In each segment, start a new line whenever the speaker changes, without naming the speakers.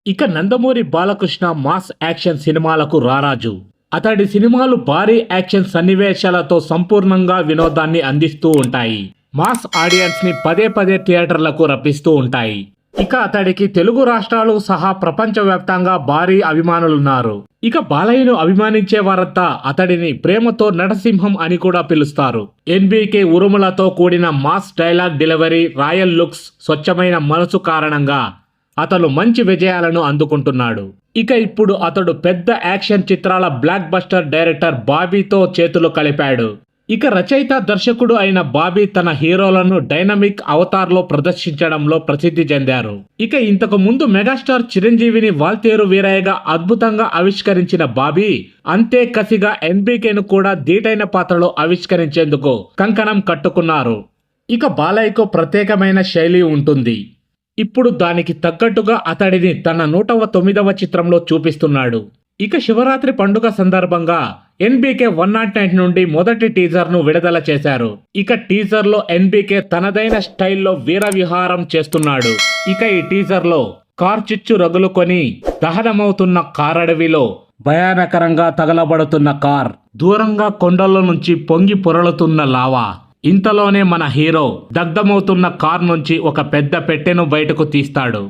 ఇక Nandamuri Balakrishna mass action సినిమాలకు రారాజు. అతడి సినిమాలు భారీ యాక్షన్ సన్నివేశాలతో సంపూర్ణంగా వినోదాన్ని అందిస్తూ ఉంటాయి. మాస్ ఆడియన్స్ ని పదే పదే థియేటర్లకు రప్పిస్తూ ఉంటాయి. ఇక అతడికి తెలుగు రాష్ట్రాలు సహా ప్రపంచవ్యాప్తంగా భారీ అభిమానులున్నారు. ఇక బాలయ్యను అభిమానించే వారంతా అతడిని ప్రేమతో నటసింహం అని కూడా పిలుస్తారు. ఎన్బీకే ఉరుములతో కూడిన mass dialogue delivery, royal looks, స్వచ్ఛమైన మనసు కారణంగా అతను మంచి విజయాలను అందుకుంటున్నాడు. ఇక ఇప్పుడు అతడు పెద్ద యాక్షన్ చిత్రాల బ్లాక్ బస్టర్ డైరెక్టర్ బాబీతో చేతులు కలిపాడు. ఇక రచయిత, దర్శకుడు అయిన బాబీ తన హీరోలను డైనమిక్ అవతార్లో ప్రదర్శించడంలో ప్రసిద్ధి చెందారు. ఇక ఇంతకు ముందు మెగాస్టార్ చిరంజీవిని వాల్తేరు వీరయ్యగా అద్భుతంగా ఆవిష్కరించిన బాబీ అంతే కసిగా ఎన్బీకేను కూడా ధీటైన పాత్రలో ఆవిష్కరించేందుకు కంకణం కట్టుకున్నారు. ఇక బాలయ్యకు ప్రత్యేకమైన శైలి ఉంటుంది. ఇప్పుడు దానికి తగ్గట్టుగా అతడిని తన 109వ చిత్రంలో చూపిస్తున్నాడు. ఇక శివరాత్రి పండుగ సందర్భంగా ఎన్బీకే 109 నుండి మొదటి టీజర్ ను విడుదల చేశారు. ఇక టీజర్ లో ఎన్బీకే తనదైన స్టైల్లో వీర విహారం చేస్తున్నాడు. ఇక ఈ టీజర్ లో కార్ చిచ్చు రగులుకొని దహనమవుతున్న కారడవిలో భయానకరంగా తగలబడుతున్న కార్, దూరంగా కొండల నుంచి పొంగి పొరలుతున్న లావా, ఇంతలోనే మన హీరో దగ్ధమవుతున్న కార్ నుంచి ఒక పెద్ద పెట్టెను బయటకు తీస్తాడు.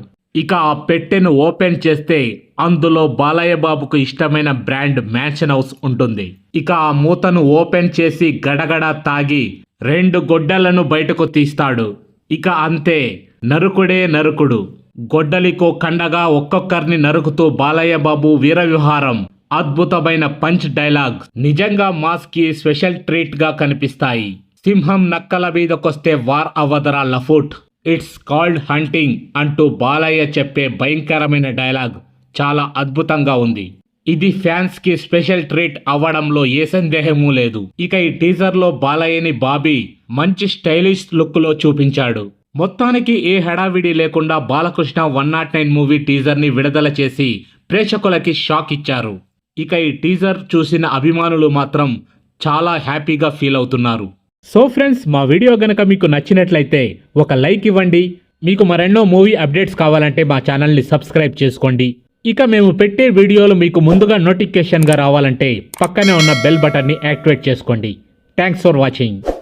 ఇక ఆ పెట్టెను ఓపెన్ చేస్తే అందులో బాలయ్య బాబుకు ఇష్టమైన బ్రాండ్ మ్యాన్షన్ హౌస్ ఉంటుంది. ఇక ఆ మూతను ఓపెన్ చేసి గడగడ తాగి 2 గొడ్డలను బయటకు తీస్తాడు. ఇక అంతే, నరుకుడే నరుకుడు. గొడ్డలికో కండగా ఒక్కొక్కరిని నరుకుతూ బాలయ్య బాబు వీరవిహారం. అద్భుతమైన పంచ్ డైలాగ్ నిజంగా మాస్ కి స్పెషల్ ట్రీట్ గా కనిపిస్తాయి. సింహం నక్కల మీదకొస్తే వార్ అవ్వదరా లఫుట్, ఇట్స్ కాల్డ్ హంటింగ్ అంటూ బాలయ్య చెప్పే భయంకరమైన డైలాగ్ చాలా అద్భుతంగా ఉంది. ఇది ఫ్యాన్స్ కి స్పెషల్ ట్రీట్ అవ్వడంలో ఏ సందేహమూ లేదు. ఇక ఈ టీజర్ లో బాలయ్యని బాబీ మంచి స్టైలిష్ లుక్ లో చూపించాడు. మొత్తానికి ఏ హడావిడి లేకుండా బాలకృష్ణ 109 మూవీ టీజర్ ని విడుదల చేసి ప్రేక్షకులకి షాక్ ఇచ్చారు. ఇక ఈ టీజర్ చూసిన అభిమానులు మాత్రం చాలా హ్యాపీగా ఫీల్ అవుతున్నారు. సో ఫ్రెండ్స్, మా వీడియో గనక మీకు నచ్చినట్లయితే ఒక లైక్ ఇవ్వండి. మీకు మరెన్నో మూవీ అప్డేట్స్ కావాలంటే మా ఛానల్ని సబ్స్క్రైబ్ చేసుకోండి. ఇక మేము పెట్టే వీడియోలు మీకు ముందుగా నోటిఫికేషన్గా రావాలంటే పక్కనే ఉన్న బెల్ బటన్ని యాక్టివేట్ చేసుకోండి. Thanks for watching.